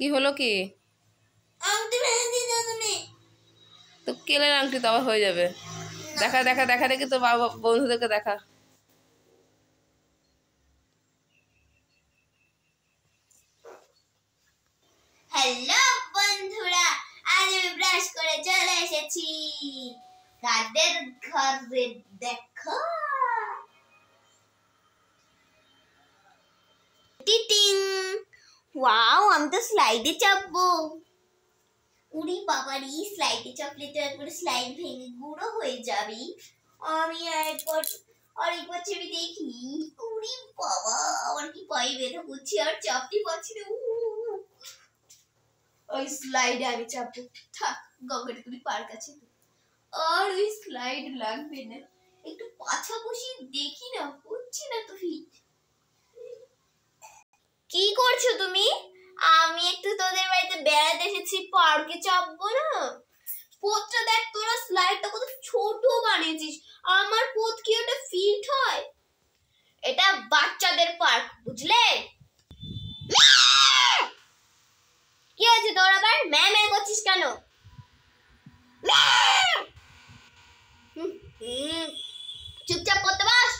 কি হলো কি? তো কেলের আংটি তো আবার হয়ে যাবে। দেখা দেখা দেখা দেখি তো বাবা বন্ধুদেরকে দেখা। হ্যালো বন্ধুরা, আজ আমি ব্রাশ করে চলে এসেছি কাদের ঘরে। দেখো টিটিং, ওয়াও, আমি তো স্লাইডে চাপবো। উড়ি বাবারি, স্লাইডে চাপলে তো একবার স্লাইড ভেঙে গুঁড়ো হয়ে যাবে। আমি আরেকবার চেপে দেখি। উড়ি বাবা, আমার কি পায়ে ব্যথা করছে, আর চাপতে পারছি না। ওই স্লাইডে আমি চাপবো, থাক, গঙ্গাটাগুলি পার্ক আছে তো, আর ওই স্লাইড লাগবে না। একটু পাছা বসিয়ে দেখি না, হচ্ছে না তো ফিট। কি করছো তুমি? আমি একটু তোদের বাড়িতে বেড়াতে এসেছি, পার্কে চাপবো না। পোতটা দেখ, তোরা স্লাইডটা কত ছোট বানিয়েছিস। আমার পোত কি ওটা ফিট হয়? এটা বাচ্চাদের পার্ক, বুঝলে? কি হয়েছে তোর আবার ম্যাঁ ম্যাঁ করছিস কেন? চুপচাপ করতে বস।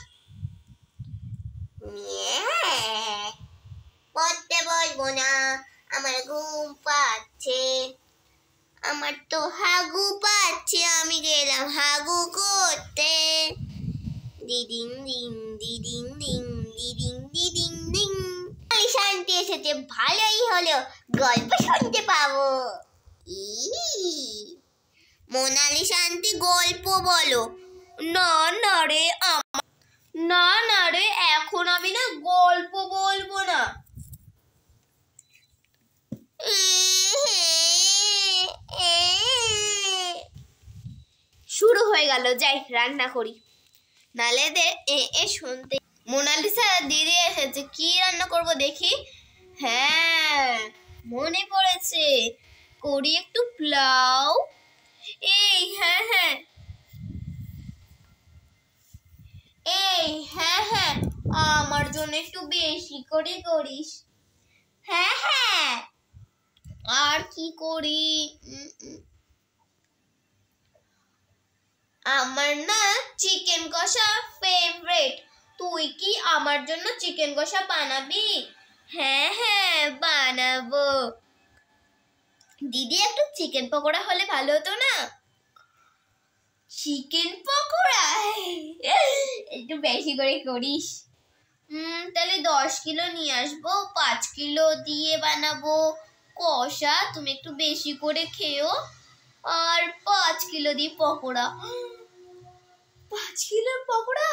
পড়তে বসবো না, আমার ঘুম পাচ্ছে। আমার তো হাগু পাচ্ছে, আমি গেলাম হাগু করতে। দিদিং দিং দিদিং দিং দিদিং দিদিং দিং। শান্তি এসেছে, ভালোই হলো, গল্প শুনতে পাবো। মোনালি শান্তি গল্প বলো। না না রে, না না রে, এখন আমি না গল্প বলবো না। শুরু হয়ে গেল, যাই রান্না করি, নালে দে শুনতে। মোনালিসা দিদি এসেছে, কি রান্না করব দেখি। হ্যাঁ, মনে পড়েছে, করি একটু পোলাও। হ্যাঁ হ্যাঁ, হ্যাঁ, আমার জন্য একটু বেশি করে করিস। হ্যাঁ হ্যাঁ, আর কি করি? আমার না চিকেন কষা ফেভারিট। তুই কি আমার জন্য চিকেন কষা বানাবি? হ্যাঁ হ্যাঁ, বানাবো। দিদি, একটু চিকেন পকোড়া হলে ভালো হতো না? চিকেন পকোড়া একটু বেশি করে করিস। তাহলে 10 কিলো নিয়ে আসবো, 5 কিলো দিয়ে বানাবো কষা। তুমি একটু বেশি করে খেও, আর 5 কিলো দিয়ে পকোড়া। 5 কিলোর পকোড়া?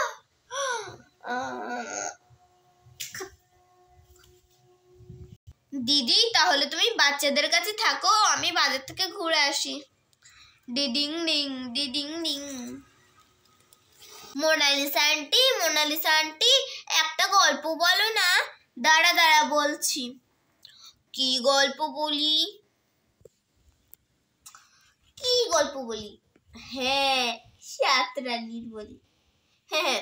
দিদি, তাহলে তুমি বাচ্চাদের কাছে থাকো, আমি বাজার থেকে ঘুরে আসি। ডিডিং ডিং ডিডিং ডিং। মোনালিসা আন্টি, একটা গল্প বলো না। দাঁড়া দাঁড়া, বলছি। কি গল্প বলি? হ্যাঁ, 7 রানীর বলি। হ্যাঁ,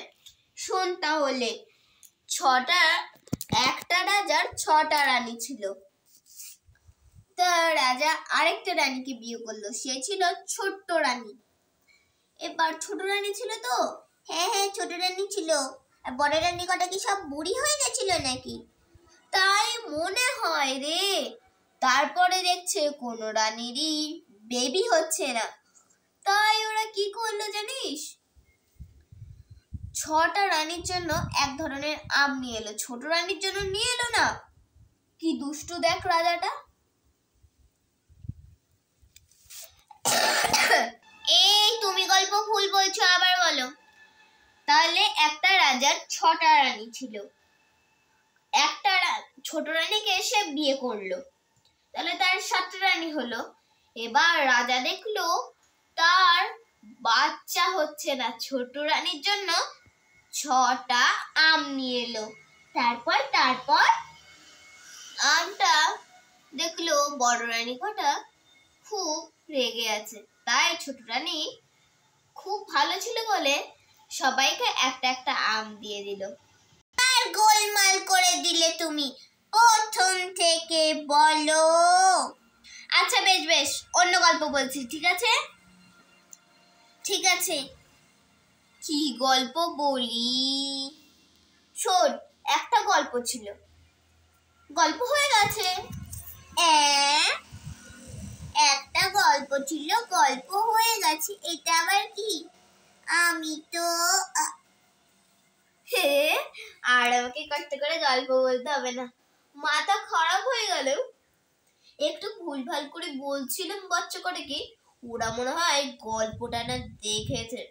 শোন তাহলে। একটা রাজার 6টা রানী ছিল। তা রাজা আরেকটা রানীকে বিয়ে করলো, সে ছিল ছোট্ট রানী। এবার ছোট রানী ছিল তো? হ্যাঁ, ছোট রানী ছিল। আর বড় রানী কটা কি সব বুড়ি হয়ে গেছিল নাকি? তাই মনে হয় রে। তারপরে দেখছে কোনো রানীরই বেবি হচ্ছে না, তাই ওরা কি করলো জানিস? 6টা রানীর জন্য এক ধরনের আম নিয়ে এলো, ছোট রানীর জন্য নিয়ে এলো না। কি দুষ্টু দেখ রাজাটা। তুমি গল্প ভুল বলছো, আবার বলো। তাহলে একটা রাজার 6টা রানী ছিল। একটা ছোট রানীকে এসে বিয়ে করলো, তাহলে তার 7টা রানী হলো। এবার রাজা দেখলো তার বাচ্চা হচ্ছে না, ছোট রানীর জন্য 6টা আম নিয়ে এলো। তারপর আমটা দেখলো বড় রানী কটা খুব রেগে আছে, তাই ছোট রানী খুব ভালো ছিল বলে সবাইকে একটা একটা আম দিয়ে দিল। আর গোলমাল করে দিলে তুমি, প্রথম থেকে বলো। বেশ অন্য গল্প বলছি, ঠিক আছে? ঠিক আছে, কি গল্প বলি? শোন, একটা গল্প ছিল, গল্প হয়ে গেছে। একটা গল্প ছিল, গল্প হয়ে গেছে, এটা আবার কি? আমি তো হে, আর আমাকে কষ্ট করে গল্প বলতে হবে না, মাথা খারাপ হয়ে গেল। একটু ভুলভাল করে বলছিলাম বাচ্চা কটাকে, ওরা মনে হয় গল্পটা না দেখেছে।